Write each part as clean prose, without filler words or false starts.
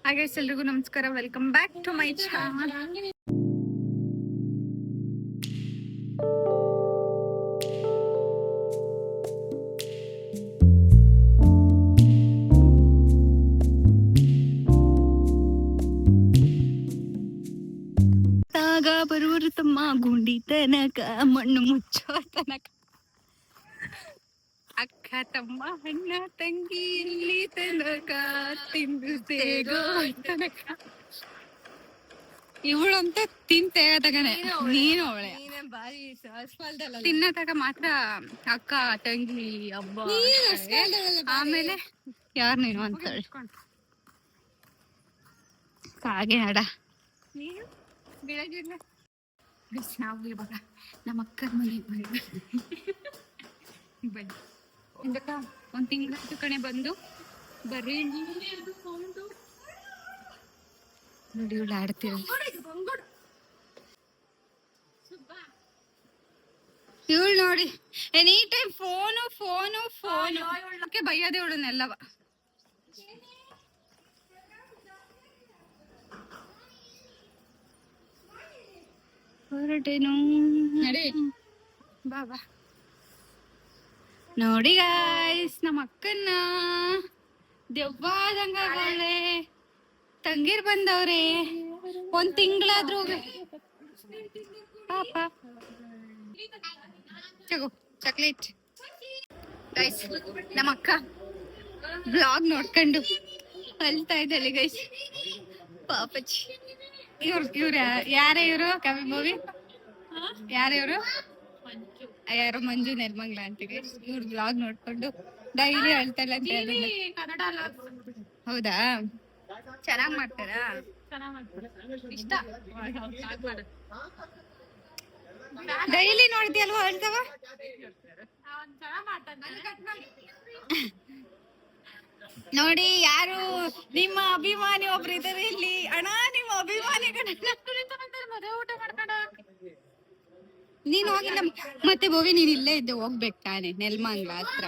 ಹಾಗೆ ಎಲ್ರಿಗೂ ನಮಸ್ಕಾರ, welcome back to my channel. ತಾಗ ಬರುವರು ತಮ್ಮ ಗುಂಡಿ ತನಕ ಮಣ್ಣು ಮುಚ್ಚೋ ತನಕ ಅಕ್ಕ ತಮ್ಮ ಅಣ್ಣ ತಂಗಿ ಇಲ್ಲಿ ತನಕ ತಿಂದು ತೇಗೋ ತನಕ. ಇವಳಂತ ತಿಂತೇಗತಗನೆ ನೀನು ಅವಳೆ ತಿನ್ನತಗ ಮಾತ್ರ ಅಕ್ಕ ತಂಗಿ ಹಬ್ಬ. ಆಮೇಲೆ ಯಾರು ನೀನು ಅಂತಾಳೆ ಹಾಗೆ ನಡ ನೀನು ಬೆಳಗಿಲ್ಲ. ನಾವು ಇವಾಗ ನಮ್ಮ ಅಕ್ಕನ ಮನೆಗೆ ಬನ್ನಿ. ಒಂದ್ ತಿಂಗಳಾಯ್ತು ಕಣೆ ಬಂದು. ಬರ್ರಿ ನೋಡಿ ಇವಳು ಆಡ್ತೀರ. ಇವಳು ನೋಡಿ any time phone phone phone ಬೈಯೋದೇ ಇವಳನ್ನೆಲ್ಲವ. ಹೊರಟೇನು ಬಾಬಾ. ನೋಡಿ ಗಾಯ್ಸ್ ನಮ್ಮ ಅಕ್ಕನ್ನ ದೆವ್ವಾದಂಗ ತಂಗಿರ್ ಬಂದವ್ರೆ. ಒಂದ್ ತಿಂಗಳಾದ್ರೂ ಪಾಪ ತಗೋ ಚಾಕ್ಲೇಟ್. ಗೈಸ್ ನಮ್ಮ ಅಕ್ಕ ಬ್ಲಾಗ್ ನೋಡ್ಕೊಂಡು ಅಳ್ತಾ ಇದ್ದಾಳೆ ಗೈಸ್ ಪಾಪಚ್ಚಿ. ಇವ್ರು ಯಾರೇ ಇವರು ಕವಿ ಮೂವಿ ಯಾರು ಯಾರು ಮಂಜು ನೆರ್ಮಂಗ್ಲ ಅಂತ ಗೈಸ್. ಇವ್ರ ಬ್ಲಾಗ್ ನೋಡ್ಕೊಂಡು ಡೈಲಿ ಅಳ್ತಾಳೆ ಅಂತ ಹೇಳಿದ್ರೆ ಹೌದಾ? ಚೆನ್ನಾಗ್ ಮಾಡ್ತಾರಾ? ಇಷ್ಟ ಡೈಲಿ ನೋಡ್ತೀಯಲ್ವಾ ಅಳ್ತವ? ನೋಡಿ ಯಾರು ನಿಮ್ಮ ಅಭಿಮಾನಿ ಒಬ್ರು ಇದಾರೆ ಇಲ್ಲಿ. ಅಣ್ಣ ನಿಮ್ಮ ಅಭಿಮಾನಿ ಊಟ ಮಾಡ್ಕೊಂಡ ನೀನ್ ಹೋಗಿಲ್ಲ ಮತ್ತೆ ಬೋವಿ ನೀನ್ ಇಲ್ಲೇ ಇದ್ದೆ ಹೋಗ್ಬೇಕು ತಾನೆ ನೆಲ್ಮಂಗ್ಲ ಹತ್ರ.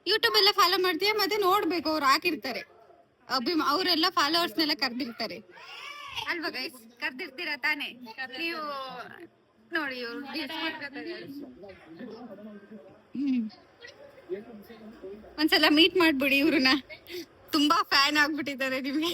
ಯೂಟ್ಯೂಬ್ ಎಲ್ಲ ಫಾಲೋ ಮಾಡ್ತೀಯ ಮತ್ತೆ ನೋಡ್ಬೇಕು ಅವ್ರು ಹಾಕಿರ್ತಾರೆ. ಅವರೆಲ್ಲ ಫಾಲೋವರ್ಸ್ನೆಲ್ಲ ಕರ್ದಿರ್ತಾರೆ ಅಲ್ವಾ ಗೈಸ್? ಕರ್ದಿರ್ತೀರ ತಾನೆ ನೀವು ನೋಡಿ. ಒಂದ್ಸಲ ಮೀಟ್ ಮಾಡ್ಬಿಡಿ ಇವ್ರನ್ನ, ತುಂಬಾ ಫ್ಯಾನ್ ಆಗ್ಬಿಟ್ಟಿದ್ದಾರೆ ನಿಮ್ಗೆ.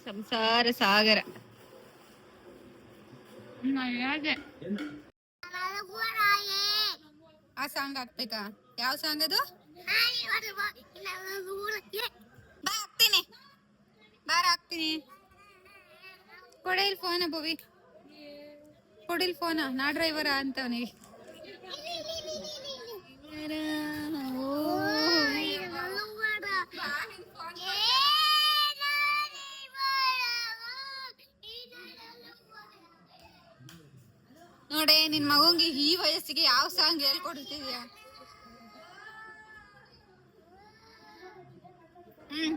ಸಂಸಾರ ಸಾಗರ ಆ ಸಾಂಗ್ ಹಾಕ್ಬೇಕಾ? ಯಾವ ಸಾಂಗ್ ಅದು? ಬಾ ಹಾಕ್ತೀನಿ, ಬಾರ ಹಾಕ್ತೀನಿ. ಕೊಡಿಲ್ ಫೋನ ಭವಿ, ಕೊಡಿಲ್ ಫೋನ. ನಾ ಡ್ರೈವರ ಅಂತವನಿಗೆ. ನೋಡೆ ನಿನ್ ಮಗಂಗೆ ಈ ವಯಸ್ಸಿಗೆ ಯಾವ ಸಾಂಗ್ ಹೇಳ್ಕೊಡ್ತಿದ್ಯಾ?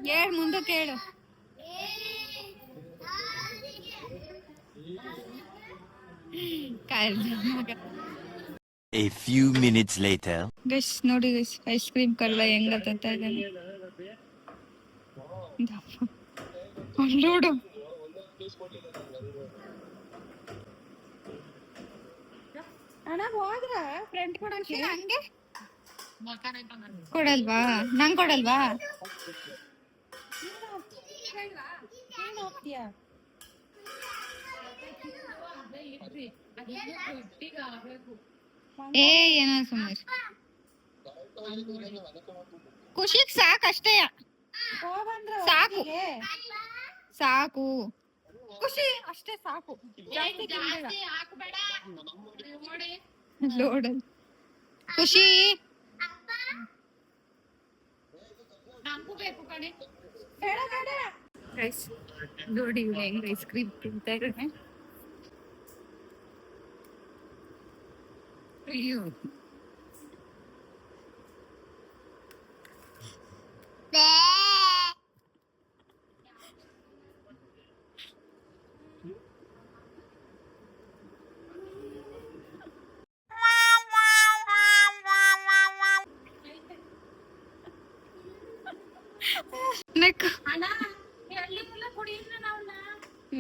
ಹೇಳ್ ಮುಂದಕ್ಕೆ ಹೇಳು. A few minutes later. Guys ನೋಡಿ ಗೈಸ್, ಐಸ್ ಕ್ರೀಮ್ ಕಳ್ಳ ಹೆಂಗ ತತ್ತಾ ಇದ್ದಾನೆ ನೋಡು. ಅಣ್ಣ ಹೋದ್ರ ಫ್ರೆಂಡ್ ಕೊಡಂಗೆ ಹಂಗೆ ಕೊಡಲ್ವಾ? ನಂಗ್ ಕೊಡಲ್ವಾ? ಏ ಏನ ಸುಮ್ಮನೆ ಖುಷಿಗ್ ಸಾಕಷ್ಟೇ, ಸಾಕು ಸಾಕು ಖುಷಿ ಅಷ್ಟೇ ಸಾಕು. ಲೋಡಲ್ ಖುಷಿ ನೋಡಿ ಹೆಂಗ್ ಐಸ್ ಕ್ರೀಮ್ ತಿಂತಾ ಇದ್ದಾನೆ. ಅಯ್ಯೋ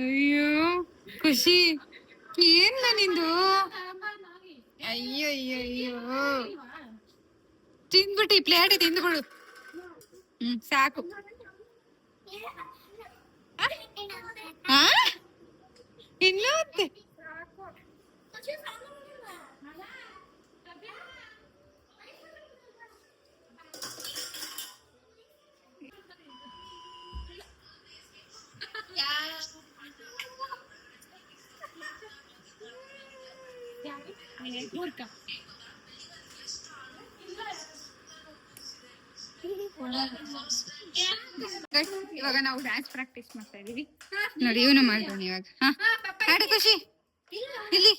ಅಯ್ಯೋ ಖುಷಿ, ಏನ್ ನಿಂದು? ಅಯ್ಯೋ ಅಯ್ಯೋ ಅಯ್ಯೋ, ತಿಂದ್ಬಿಟ್ಟು ಈ ಪ್ಲೇಟ್ ತಿಂದ್ಬಿಡು. ಸಾಕು. ಆ? ಇನ್ನೂ ಅಂತೆ. ಇವಾಗ ನಾವು ಡ್ಯಾನ್ಸ್ ಪ್ರಾಕ್ಟೀಸ್ ಮಾಡ್ತಾ ಇದೀವಿ ನೋಡಿ. ಇವನು ಮಾಡೋಣ ಇವಾಗ. ಹಾ ಹಾಡು ಖುಷಿ. ಇಲ್ಲಿ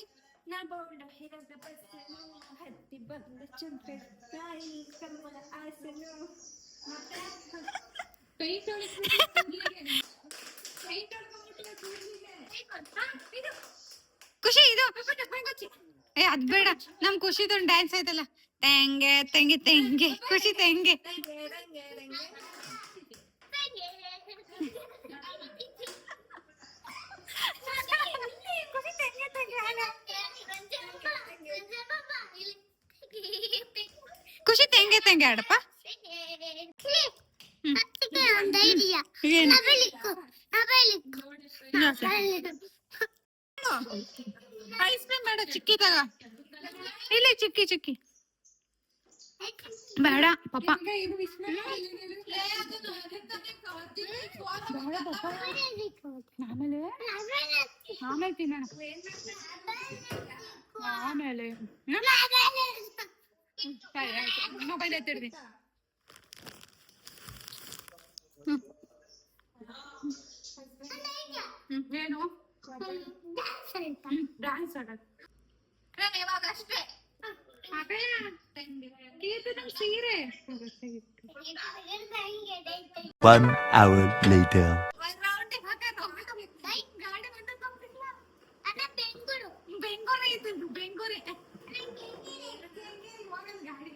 ಖುಷಿ ಇದು ಅದ್ ಬೇಡ, ನಮ್ ಖುಷಿದೊಂದು ಡ್ಯಾನ್ಸ್ ಐತಲ್ಲ, ತೆಂಗೆ ತೆಂಗೆ ತೆಂಗೆ ಖುಷಿ ತೆಂಗೆ. ಖುಷಿ ತೆಂಗೆ ತೆಂಗೆ ಆಡಪ್ಪ. ಐಸ್ ಕ್ರೀಮ್ ಬೇಡ, ಚಿಕ್ಕಿ ತಗ. ಇಲ್ಲಿ ಚಿಕ್ಕಿ ಚಿಕ್ಕಿ ಬೇಡ ಪಾಪ. ಆಮೇಲೆ ಆಮೇಲೆ ತಿನ್ನೋಣ. ಆಮೇಲೆ ಸರಿ ಆಯ್ತು, ಮೊಬೈಲ್ ಎತ್ತಿಡ್ದಿ. ಏನು ಡ್ಯಾನ್ಸ್ ಆಡೋದು ಇವಾಗ ಅಷ್ಟೇ. ಸೀರೆ 1 hour later. ಬೆಂಗೋರೆ ಐತೆ, ಬೆಂಗೋರೆ ಗಾಡಿ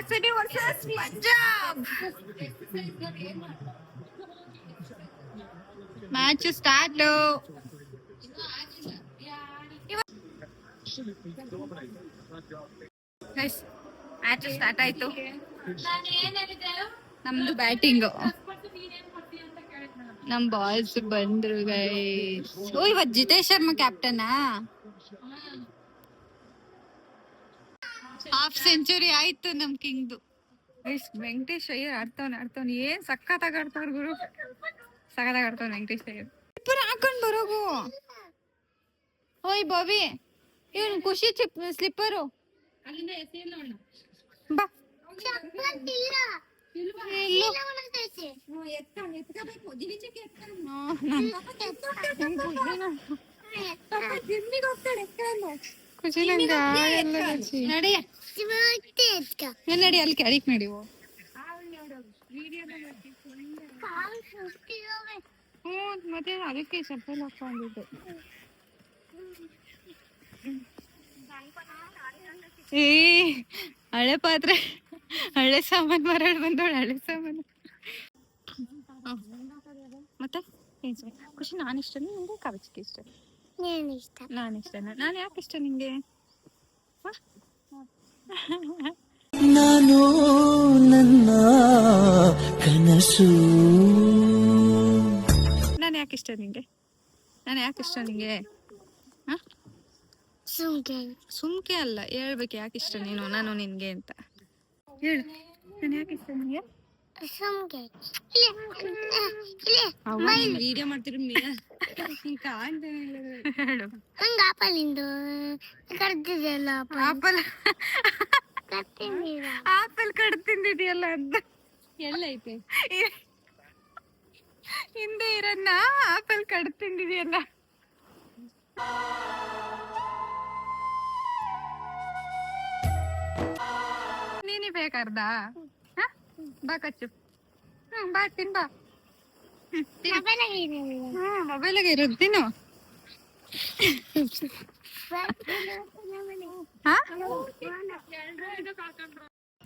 RCB versus Punjab. Match start. Guys, match start ಆಯ್ತು. ನಮ್ದು ಬ್ಯಾಟಿಂಗ್. ನಮ್ ಬಾಯ್ಸ್ ಬಂದ್ರು ಗೈಸ್. ಓ ಇವತ್ತು ಜಿತೇಶ್ ಶರ್ಮಾ ಕ್ಯಾಪ್ಟನಾ? ಹಾಫ್ ಸೆಂಚುರಿ ಆಯ್ತು ನಮ್ ಕಿಂಗ್ದು. ವೆಂಕಟೇಶ್ ಅಯ್ಯರ್ ಆಡ್ತವ್ನ ಏನ್ ಸಖತ್ತಾಗಿ ಆಡ್ತವ್ರ ಗುರು, ಸಖತ್ತಾಗಿ ಆಡ್ತವ್ನ ವೆಂಕಟೇಶ್ ಅಯ್ಯರ್. ಇಬ್ಬರು ಹಾಕೊಂಡ್ ಬರೋಗು. ಓಯ್ ಬಾಬಿ, ಇವನ್ ಖುಷಿ ಸ್ಲಿಪ್ಪರು ಬಾ. ಖುಷಿ ನಂಗೆ ಆಗಲ್ಲ ಖುಷಿ. ನಡಿ ಅಲ್ಲಿ ಕೆಳಕ್ ನಡಿ. ಮತ್ತೆ ಅದಕ್ಕೆ ಚಪ್ಪಲ್ ಹಾಕೊಂಡಿದ್ದು. ಏ ಹಳೆ ಪಾತ್ರೆ, ಹಳೆ ಸಾಮಾನು ಮರಳು ಬಂದೋಳು, ಹಳೆ ಸಾಮಾನು. ಮತ್ತೆ ಖುಷಿ ನಾನು ಇಷ್ಟ, ನಿಂಗೆ ಕವಚಿಕೆ ಇಷ್ಟ? ನಾನು ಇಷ್ಟನಾ? ನಾನು ಯಾಕೆ ಇಷ್ಟ ನಿಂಗೆ? ನಾನು ನನ್ನ ಕನಸು. ನಾನು ಯಾಕೆ ಇಷ್ಟ ನಿಂಗೆ? ನಾನು ಯಾಕೆ ಇಷ್ಟ ನಿಂಗೆ? ಸುಮ್ಕೆ ಅಲ್ಲ, ಹೇಳ್ಬೇಕು ಯಾಕೆ ಇಷ್ಟ ನೀನು ನಾನು ನಿನ್ಗೆ ಅಂತ ಹೇಳು. ನಾನು ಯಾಕೆ ಇಷ್ಟ ನಿನ್ಗೆ? ವಿಡಿಯೋ ಮಾಡ್ತಿರ ಹೇಳು. ಆಪಲ್ ಕಡ್ ತಿಂದಿದೆಯಲ್ಲ ಅಂತ. ಎಲ್ಲೈತೆ ಹಿಂದೆ ಇರನ್ನ ಆಪಲ್ ಕಡ್ ತಿಂದಿದೆಯಲ್ಲ. ನೀನಿ ಬೇಕರ್ದ ಬಾ ಕಚ್ಚು. ಬಾ ತಿನ್ ಬಾ. ಮೊಬೈಲಾಗೆ ಇರೋದು ತಿನ್ನು.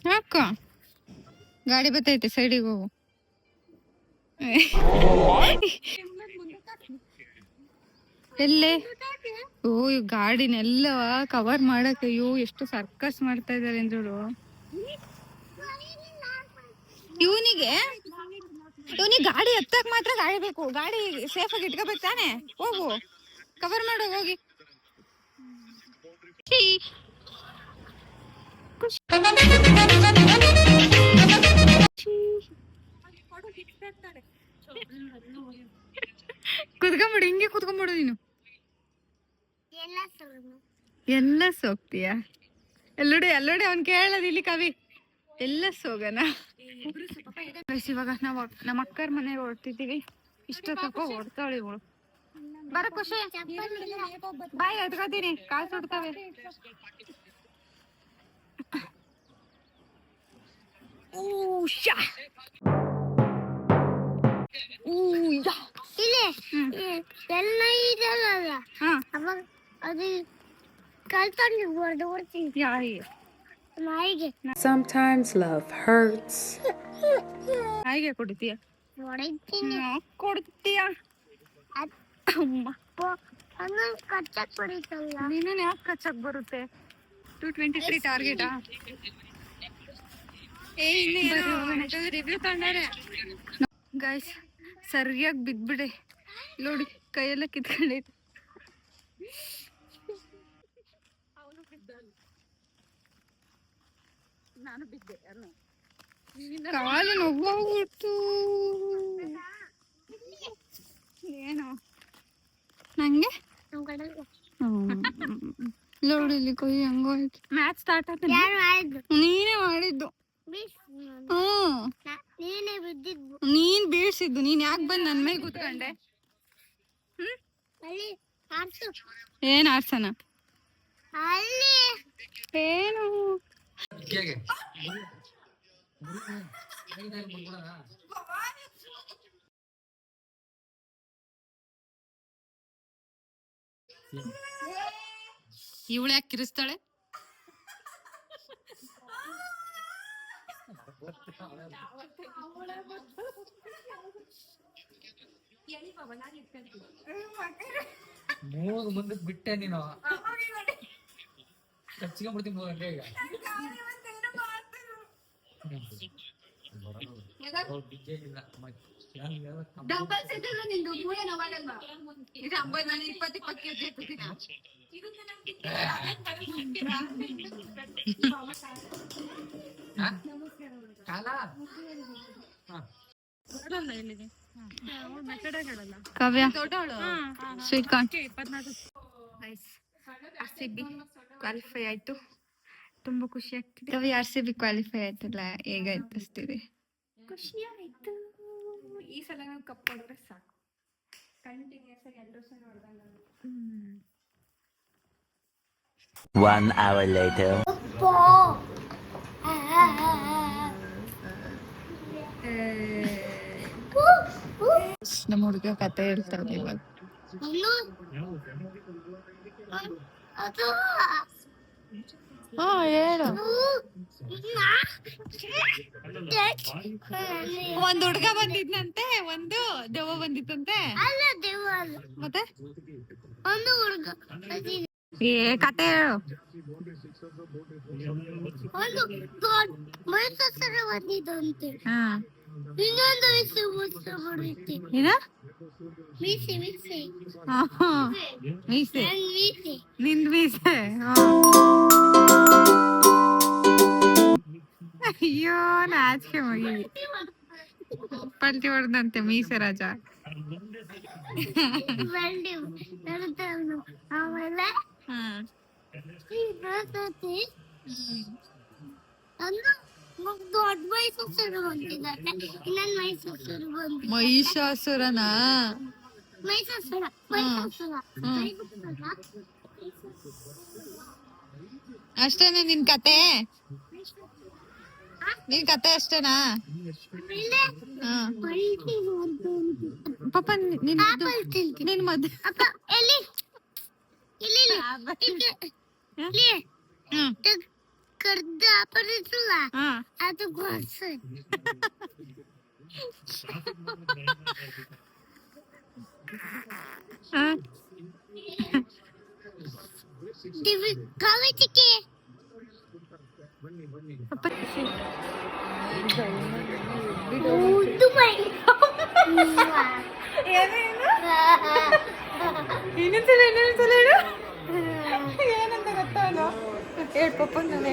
ಹಾಕ ಗಾಡಿ ಬತ್ತೈತೆ, ಸೈಡಿಗೆ ಹೋಗು. ಎಲ್ಲೇ ಓ ಈ ಗಾಡಿನೆಲ್ಲ ಕವರ್ ಮಾಡಕ್ ಅಯ್ಯೋ ಎಷ್ಟು ಸರ್ಕಸ್ ಮಾಡ್ತಾ ಇದಾರೆ ಅಂದ್ರೂ. ಇವನಿಗೆ ಗಾಡಿ ಹತ್ತಕ್ ಮಾತ್ರ ಗಾಡಿ ಬೇಕು. ಗಾಡಿ ಸೇಫ್ ಆಗಿ ಇಟ್ಕೋಬೇಕು ತಾನೆ. ಹೋಗು ಕವರ್ ಮಾಡೋ ಹೋಗಿ. ಕುತ್ಕೊಂಬಿಡು, ಹಿಂಗೆ ಕುತ್ಕೊಂಬಿಡು ನೀನು. ಎಲ್ಲ ಸೋಗ್ತೀಯ? ಎಲ್ಲೋಡಿ ಅವ್ನ್ ಕೇಳೋದು ಇಲ್ಲಿ ಕವಿ. ಎಲ್ಲ ಸೋಗನ. ಇವಾಗ ನಾವು ನಮ್ಮ ಅಕ್ಕರ ಮನೆಗೆ ಹೊರಟಿದ್ದೀವಿ. ಇಷ್ಟೊತ್ತಪ್ಪ ಹೊಡ್ತಾಳೆ ಇವಳು. ಬರ ಖುಷಿ, ಬಾಯ್ ಎತ್ಕೋತೀನಿ, ಕಾಲ್ ಸುಡ್ತಾವೆ. Sometimes love hurts. ಹಾಗೆ ಕೊಡ್ತೀಯ? ಕೊಡ್ತೀಯ? ನೀನೇನು ಯಾಕೆ ಕಚ್ಚಕ್ ಬರುತ್ತೆ? 223 ಟಾರ್ಗೆಟಾ? ಗೈಸ್ ಸರಿಯಾಗಿ ಬಿದ್ಬಿಡೆ ನೋಡಿ, ಕೈಯೆಲ್ಲ ಕಿತ್ಕೊಂಡೈತೆ. ಕಾಲು ನೋವಾಗ್ಬಿಡ್ತು. ಏನು ನಂಗೆ ಲೋಡಿಲಿ ಕೈ ಹಂಗೋಯ್ತು. ಮ್ಯಾಚ್ ಸ್ಟಾರ್ಟ್ ಆಯ್ತು. ನೀನೇ ಮಾಡಿದ್ದು. ನೀನ್ ಬೀಳ್ಸಿದ್ದು. ನೀನ್ ಯಾಕೆ ಬಂದ್ ನನ್ ಮೇಲೆ ಕೂತ್ಕೊಂಡೆ? ಏನ್ ಆರ್ಸನ? ಏನು ಇವಳು ಯಾಕೆ ಕಿರಿಸ್ತಾಳೆ? ಮುಂದಕ್ಕೆ ಬಿಟ್ಟೆ ನೀನು ಕಚ್ಕೊಂಡ್ಬಿಡ್ತೀನಿ ಈಗ. ಕಾವ್ಯ ಸ್ವೀಟ್ ಕಾರ್ನ್ RCB ಕ್ವಾಲಿಫೈ ಆಯ್ತು. ತುಂಬಾ ಖುಷಿ ಆಗ್ತಿದೆ. ಕಾವ್ಯ RCB ಕ್ವಾಲಿಫೈ ಆಯ್ತಲ್ಲ, ಹೇಗಾಯ್ತು ಅಷ್ಟಿದೆ? ಖುಷಿ ಆಯ್ತು. ಈ ಸಲ ನಾವು ಕಪ್ ಹೊಡೆದ್ರೆ ಸಾಕು. ಕಂಟಿನ್ಯೂಸ್ ಆಗಿ 2 ಸಲ ಹೊಡೆದಂಗ. 1 hour later. ನಮ್ಮ ಹುಡುಗ ಕತೆ ಹೇಳ್ತಾಳೆ ಇವಾಗ. ಹಾ ಹೇಳು. ಒಂದ್ ಹುಡ್ಗ ಬಂದಿದ್ನಂತೆ, ಒಂದು ದೆವ್ವ ಬಂದಿತ್ತಂತೆ. ಮತ್ತೆ ಏ ಕತೆ ಹೇಳು. ಬಂದಿದ್ದಂತೆ. ಹಾ ಇನ್ನೊಂದು ವಯಸ್ಸು ಬರುತ್ತೆ. ಏನ ಮೀಸೆ ಮೀಸೆ ಆಹಾ, ಮೀಸೆ ನನ್ ಮೀಸೆ. ನಿಂದ್ ಮೀಸೆ. ಅಯ್ಯೋ ನಾಚಿಕೆ ಮಗಿ ಪಲ್ಟಿ ಹೊಡೆದಂತೆ ಮೀಸೆ ರಾಜ. ಬಂಡಿ ನಡ್ತಾನು. ಆಮೇಲೆ ಈ ಬರ್ತೈತಿ. ಅಂದು ದೊಡ್ಡ ಮೈಸೂರು ಬಂದಿದ್ದಾರೆ. ಇನ್ನೊಂದು ಮೈಸೂರು ಬಂದಿದ್ದಾರೆ. ಮಹಿಷಾಸುರನಾ? ಮೈಸೂರು ಅಷ್ಟೇನಾ ನಿನ್ ಕತೆ? ನಿನ್ ಕತೆ ಅಷ್ಟೇನಾ? ಪಾಪ ನಿನ್ ಮದ್ವೆ ಅಕ್ಕ ಎಲ್ಲಿ ಇಲ್ಲಿ ಕರ್ದ ಅಪರಿಸಲ್ಲ ಅದು ಗೊರ್ಸ ಕವಿಚಿಕೆ ಏನಂತ ಗೊತ್ತಾನು? ಹೇಳ್ ಪಾಪ ನಾನು